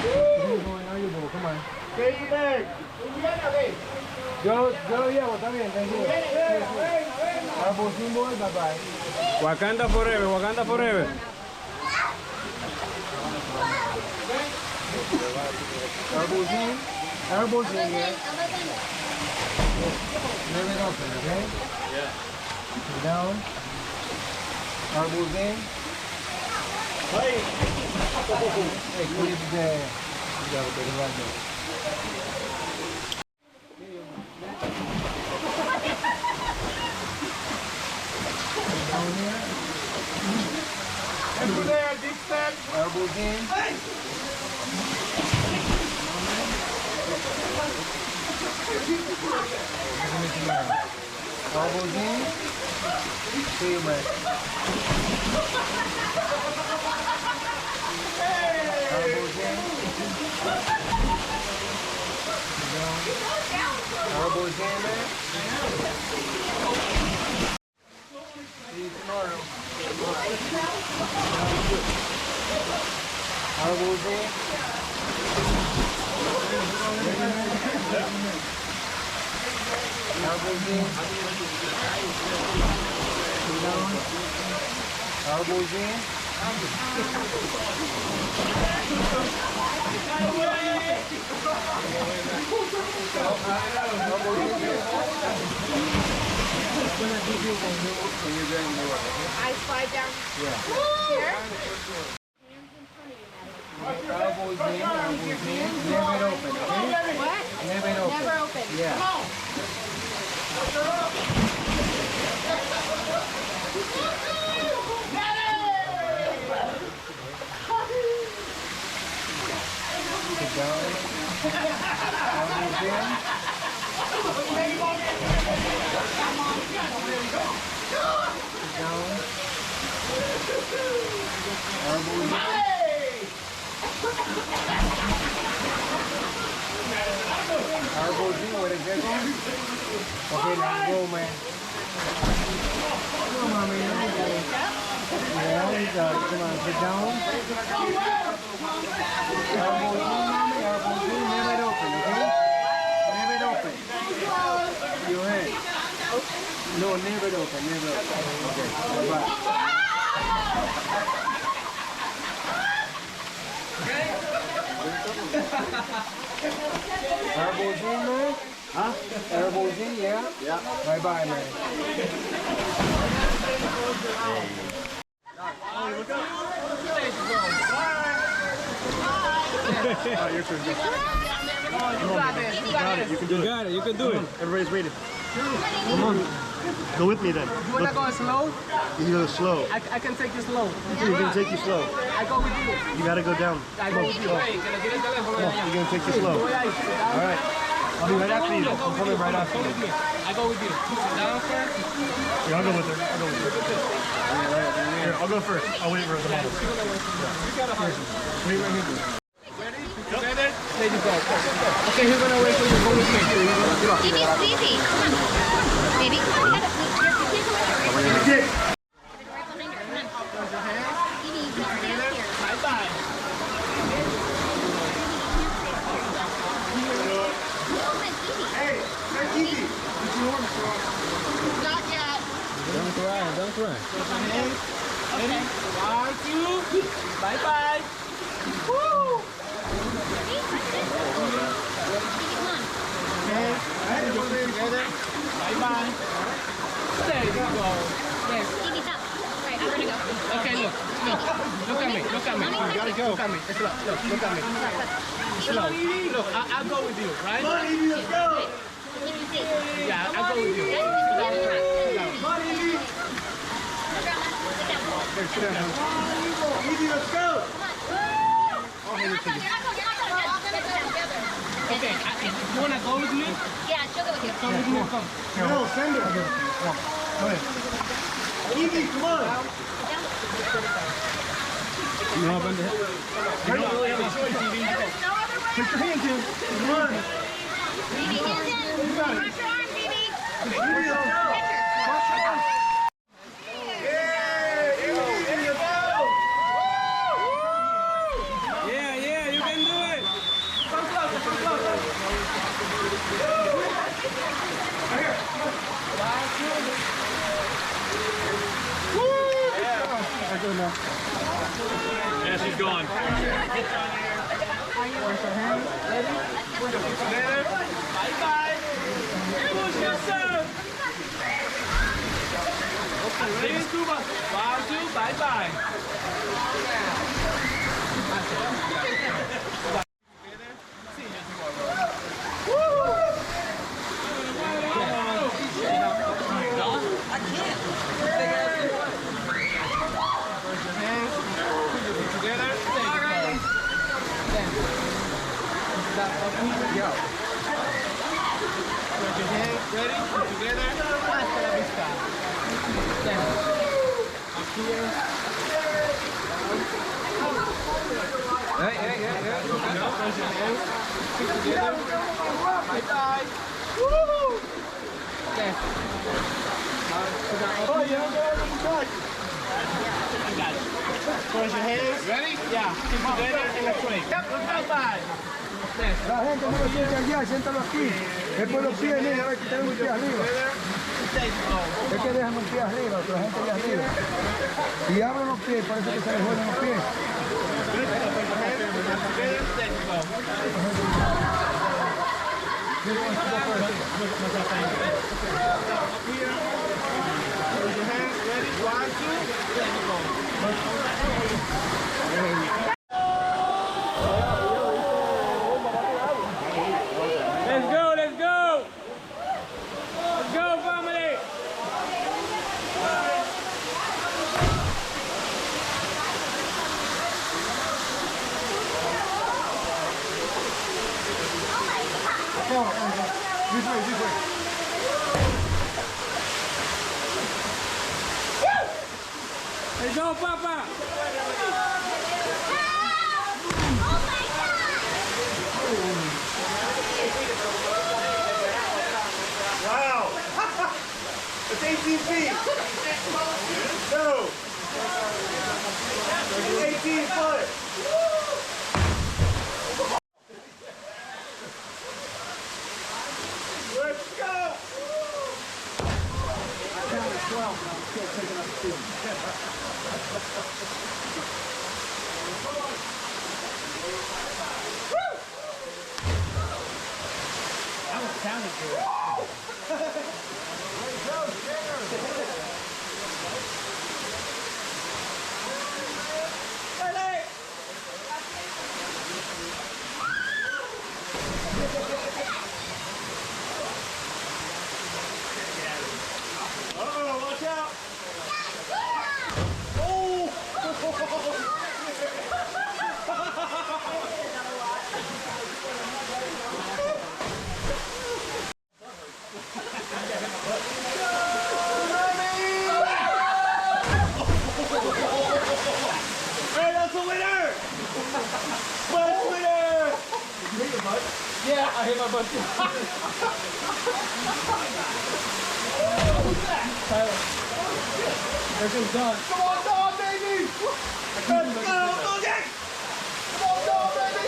Come on. Yo llevo, está bien, tranquilo. Arbozín, boy, bye bye. Wakanda forever, Wakanda forever. Arbozín here. Leave it open, okay? Yeah. Sit down. Arbozín. Hey, put it there. You gotta put it right there. Down here. And put there, deep step. Arbozín. Arbozín. See you, man. Arbozín. Arbozín, man. See you tomorrow. Arbozín. Arbozín. Arbozín. I slide down Yeah. here. Arbozín. Never open, okay? What? Never open. Never open. Yeah. Sit down. Arbozín. Sit down. Arbozín. Arbozín, where is it? Okay, let's go, man. Come on, mommy. Let's go. Yeah, we got it. Come on, sit down. Arbozín, mommy. Arbozín, never open, okay? Never open. Your head. No, never open, never open. Okay, bye-bye. Arbozín, man? Huh? Arbozín, yeah? Yeah. Bye-bye, man. Oh, your turn. You got this. You got this. You can do it. You can do it. Everybody's waiting. Come on. Go with me then. You wanna go slow? You can go slow. I can take you slow. You're gonna take you slow. I go with you. You gotta go down. I go with you. Hey, que le tire el teléfono de allá. You're gonna take you slow. Voy ahí, sit down. All right. I'll be right after you. I'm coming right after Go you. with me. I go with you. Sit down first. Yeah, I'll go with her. I'll go with her. Here, I'll go first. I'll wait for the model. Wait right here. Together, there you go. Okay, he's gonna wait for you. Go with me. Baby, easy. Come on. Baby, come on. You gotta right behind her. Come on. Baby, you can stay up here. Bye-bye. Easy. Not yet. Don't cry, don't cry. Okay. 1, 2. Bye-bye. Woo! Together. Bye-bye. There you go. Yes. Baby, stop. Right, I'm gonna go. Okay, look. Look at me. Look at me. You gotta go. Look at me. Look at me. Slow. Look, I'll go with you, right? Yeah, I'll go with you. Okay, you wanna go with me? Yeah, she'll go with you. Come with me, come. No, send her. Go ahead. Evie, come on. You know about that? You don't really have a choice, Evie. Put your hands in. Come on. Baby, hands in. Cross your arms, baby. Evie, let's go. Yeah, you can do it. Yeah, she's gone. Bye-bye. Push yourself. Ready, Scuba? 1, 2, bye-bye. Ready? Together. Hasta la vista. Up here. Hey. Raise your hands. Together. Bye bye. Woo! Oh, you don't go over the truck. I got it. Raise your hands. Ready? Yeah. Keep together in the frame. Yep. Bye bye. La gente no lo siente allá, siéntalo aquí. Después los pies, mira, a ver que tenemos un pie arriba. Es que dejan un pie arriba, otra gente allá arriba. Y abren los pies, parece que se les juegan los pies. Ready? 1, 2, let's go. Let's go! Let's go, family! This way. Let's go, Papa! Wow! It's 18 feet! No! It's 18 foot! Let's go! Uh-oh, watch out! Hey, that's a winner! Bus winner! Did you hit your butt? Yeah, I hit my butt too. Tyler. Everything's done. Come on, dog, baby! Let's go, dog! Come on, dog, baby!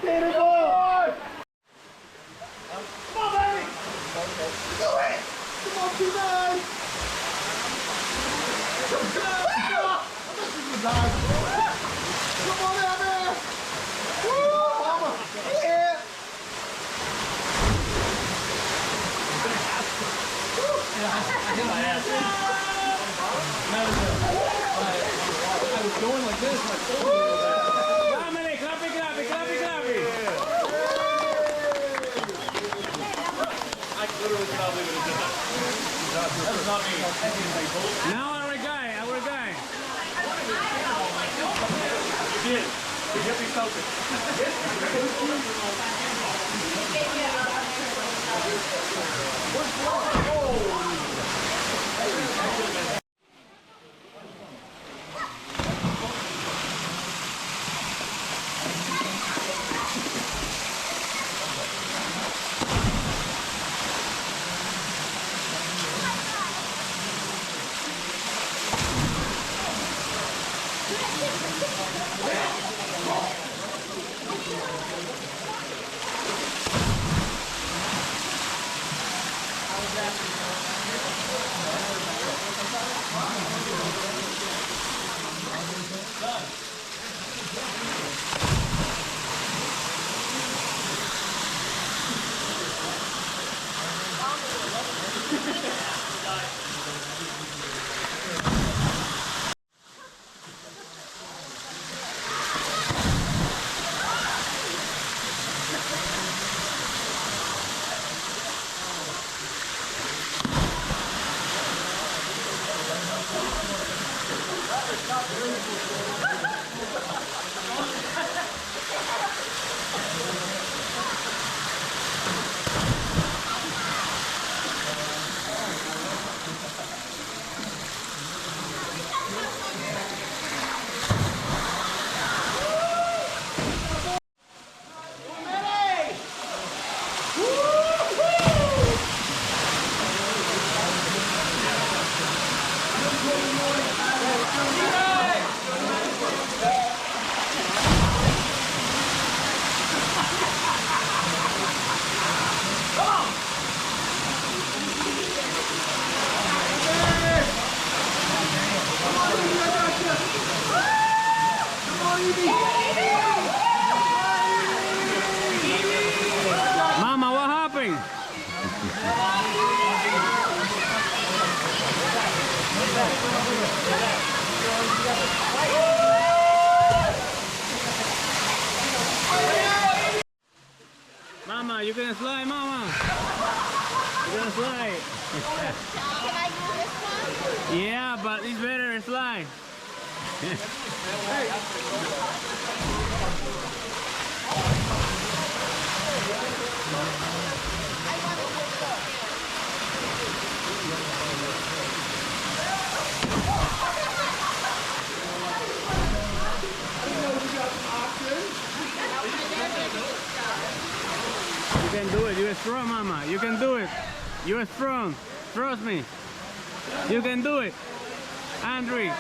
Get it, boy! Come on, baby! Do it! Come on, T-Man! Come on, man! Woo! Mama! Yeah! I was going like this. Family, clappy! I literally cannot believe it. That's not me. Now our guy. You did. You hit me something. Mama, what happened? Mama, you gonna slide, Mama? You gonna slide? Can I do this one? Yeah, but it's better to slide. You can do it. You're strong, Mama. You can do it. You're strong. Trust me. You can do it. Andre,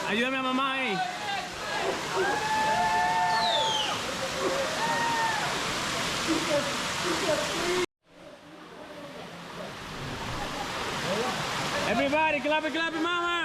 ayúdame a mamá ahí. Everybody, clap it, mama.